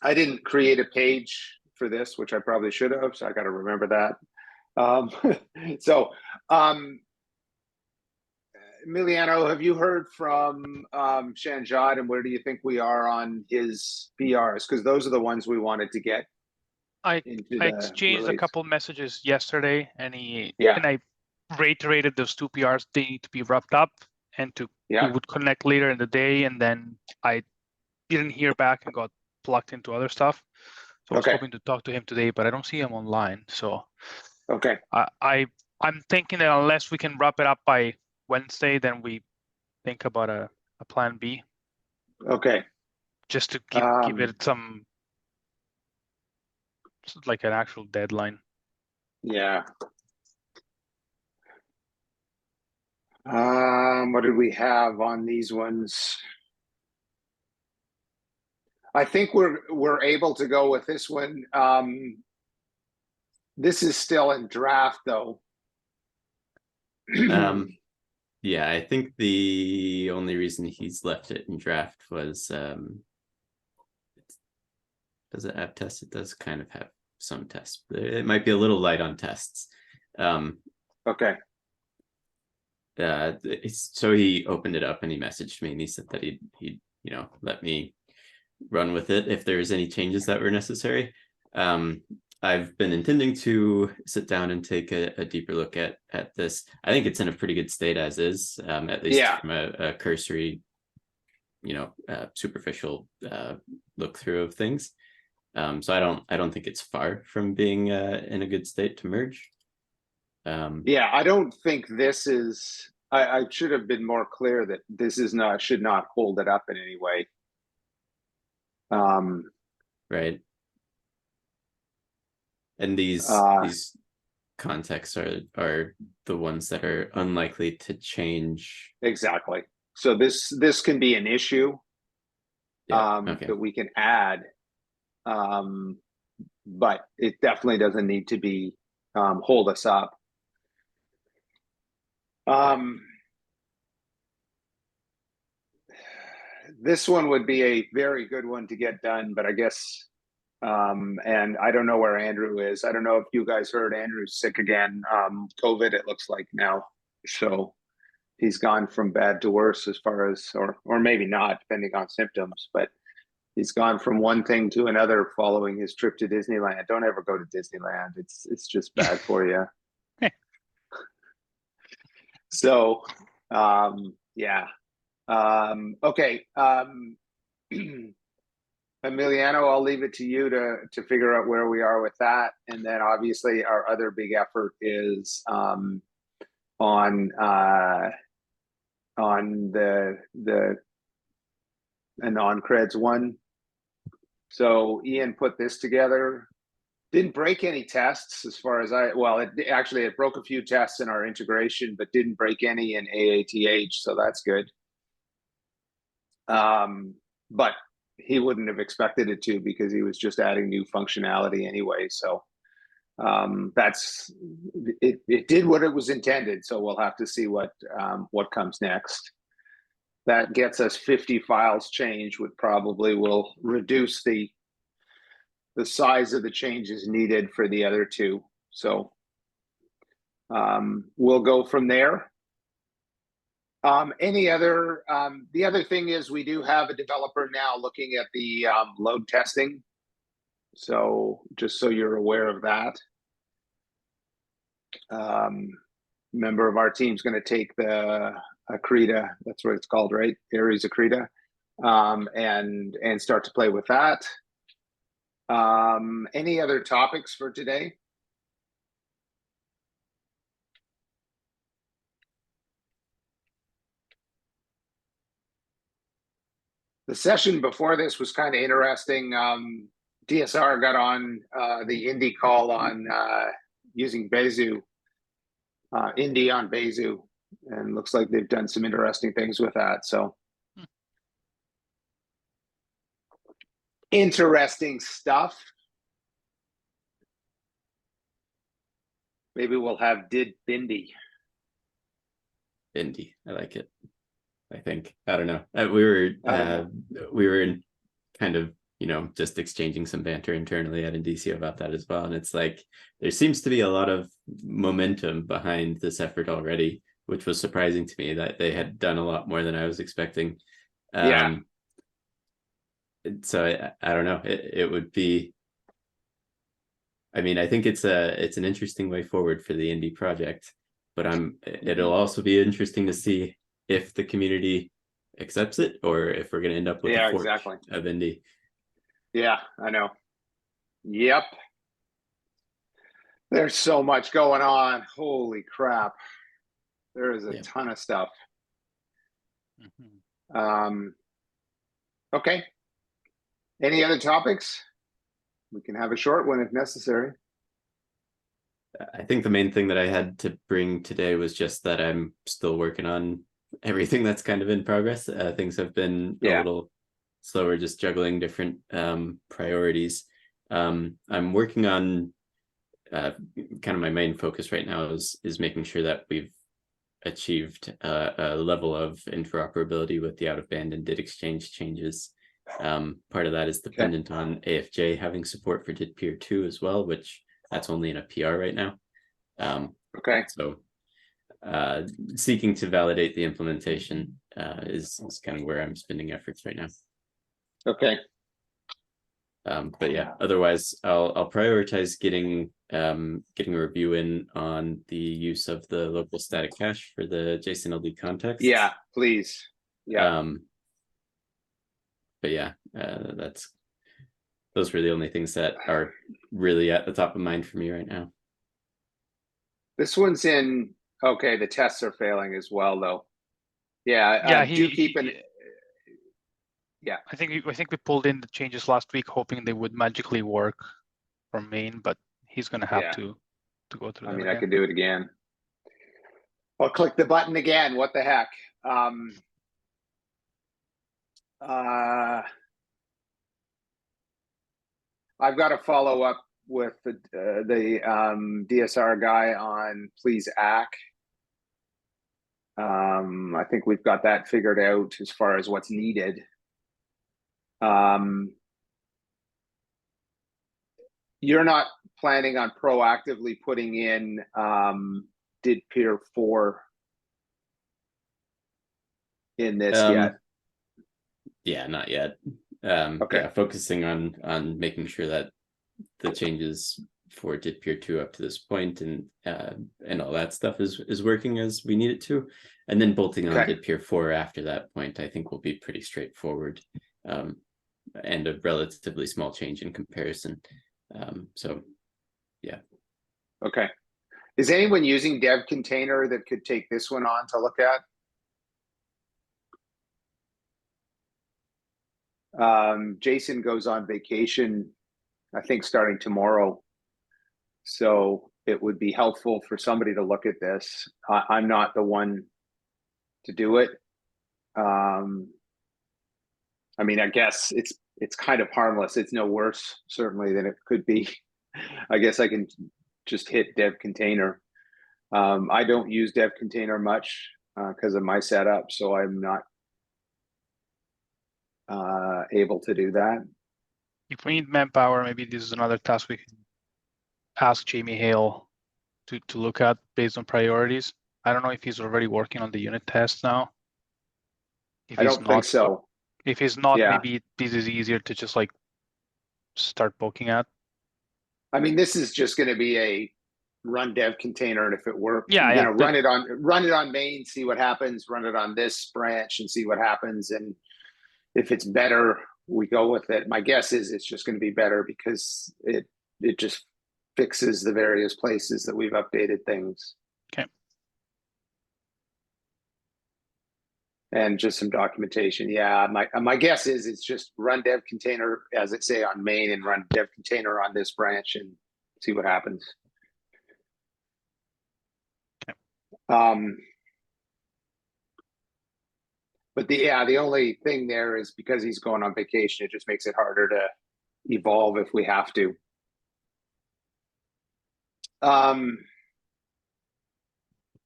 I didn't create a page for this, which I probably should have, so I got to remember that. Um, so, um, Emiliano, have you heard from Shanjad, and where do you think we are on his PRs? Because those are the ones we wanted to get I into I the exchanged a release. couple messages yesterday, and Yeah, I reiterated those two PRs. They need to be wrapped up, and we yeah, would connect later in the day. And then I didn't hear back and got plugged into other stuff. So I was okay, hoping to talk to him today, but I don't see him online. So okay, I, I I'm thinking that unless we can wrap it up by Wednesday, then we think about a plan B, okay. just to give Um, it some, like, an actual deadline. yeah. What did we have on these ones? I think we're able to go with this one. This is still in draft though. Yeah, I think the only reason he's left it in draft was does it have tests? It does kind of have some tests. It might be a little light on tests. Okay. So he opened it up and he messaged me and he said that he'd let me run with it if there's any changes that were necessary. I've been intending to sit down and take a deeper look at this. I think it's in a pretty good state as is, at least from a cursory, superficial look through of things. So I don't think it's far from being in a good state to merge. Yeah, I don't think this is. I should have been more clear that this is not should not hold it up in any way. Right. And these contexts are the ones that are unlikely to change. Exactly. So this can be an issue Okay. that we can add, but it definitely doesn't need to be hold us up. This one would be a very good one to get done, but I guess, and I don't know where Andrew is. I don't know if you guys heard Andrew's sick again. COVID, it looks like now. So he's gone from bad to worse as far as, or maybe not, depending on symptoms, but he's gone from one thing to another following his trip to Disneyland. Don't ever go to Disneyland. It's just bad for you. So, yeah. Okay. Emiliano, I'll leave it to you to figure out where we are with that, and then obviously our other big effort is on the non-creds one. So Ian put this together. Didn't break any tests as far as it broke a few tests in our integration, but didn't break any in AATH, so that's good. But he wouldn't have expected it to because he was just adding new functionality anyway. So that's it. It did what it was intended. So we'll have to see what comes next. That gets us 50 files changed, which probably will reduce the size of the changes needed for the other two. So we'll go from there. The other thing is we do have a developer now looking at the load testing. So just so you're aware of that. Member of our team is going to take the Akrita, that's what it's called, right? Aries Akrita, and start to play with that. Any other topics for today? The session before this was kind of interesting. DSR got on the Indy call on using Bezu, Indy on Bezu, and looks like they've done some interesting things with that. So interesting stuff. Maybe we'll have did Bindi. Indy, I like it. I think I don't know. We were in kind of you know, just exchanging some banter internally at Indicio about that as well. And it's like, there seems to be a lot of momentum behind this effort already, which was surprising to me that they had done a lot more than I was expecting. Yeah. So I don't know, it would be, I mean, I think it's an interesting way forward for the indie project, but it'll also be interesting to see if the community accepts it or if we're going to end up with Yeah, a fork exactly. of indie. Yeah, I know. Yep. There's so much going on. Holy crap. There is a Yeah. ton of stuff. Mhm. Okay. Any other topics? We can have a short one if necessary. I think the main thing that I had to bring today was just that I'm still working on everything that's kind of in progress. Things have been a Yeah. little slower, just juggling different priorities. I'm working on kind of my main focus right now is making sure that we've achieved a level of interoperability with the out-of-band and DID exchange changes. Part of that is dependent on AFJ having support for DID Peer 2 as well, which that's only in a PR right now. Okay. So seeking to validate the implementation is kind of where I'm spending efforts right now. Okay. But yeah, otherwise I'll prioritize getting a review in on the use of the local static cache for the JSON LD context. Yeah, please. Yeah. But yeah, those were the only things that are really at the top of mind for me right now. This one's in. Okay, the tests are failing as well, though. Yeah. Yeah, Do keep an. Yeah. I think we pulled in the changes last week, hoping they would magically work from main, but he's gonna have Yeah. to go through I them mean, again. I can do it again. I'll click the button again. What the heck? I've got to follow up with the DSR guy on Please Act. I think we've got that figured out as far as what's needed. You're not planning on proactively putting in DID Peer 4 in this yet? Yeah, not yet. Okay. Yeah, focusing on making sure that the changes for DID Peer 2 up to this point and all that stuff is working as we need it to, and then bolting on DID Peer 4 after that point, I think will be pretty straightforward, and a relatively small change in comparison. So yeah. Okay. Is anyone using Dev Container that could take this one on to look at? Jason goes on vacation, I think starting tomorrow. So it would be helpful for somebody to look at this. I'm not the one to do it. I mean, I guess it's kind of harmless. It's no worse, certainly, than it could be. I guess I can just hit Dev Container. I don't use Dev Container much because of my setup, so I'm not able to do that. If we need manpower, maybe this is another task we can ask Jamie Hale to look at based on priorities. I don't know if he's already working on the unit test now. If I he's don't think not, so. if he's not, Yeah. maybe this is easier to just like start poking at. I mean, this is just going to be a run Dev Container, and if it works, Yeah, run it on main, see what happens. Run it on this branch and see what happens. And if it's better, we go with it. My guess is it's just going to be better because it just fixes the various places that we've updated things. Okay. And just some documentation. Yeah, my guess is it's just run Dev Container, as it say, on main, and run Dev Container on this branch and see what happens. Okay. But the only thing there is because he's going on vacation, it just makes it harder to evolve if we have to.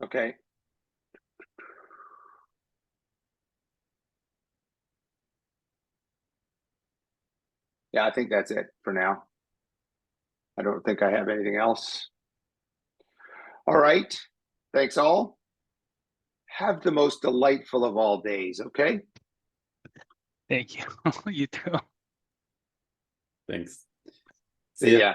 Okay. Yeah, I think that's it for now. I don't think I have anything else. All right. Thanks all. Have the most delightful of all days, okay? Thank you. You too. Thanks. See ya.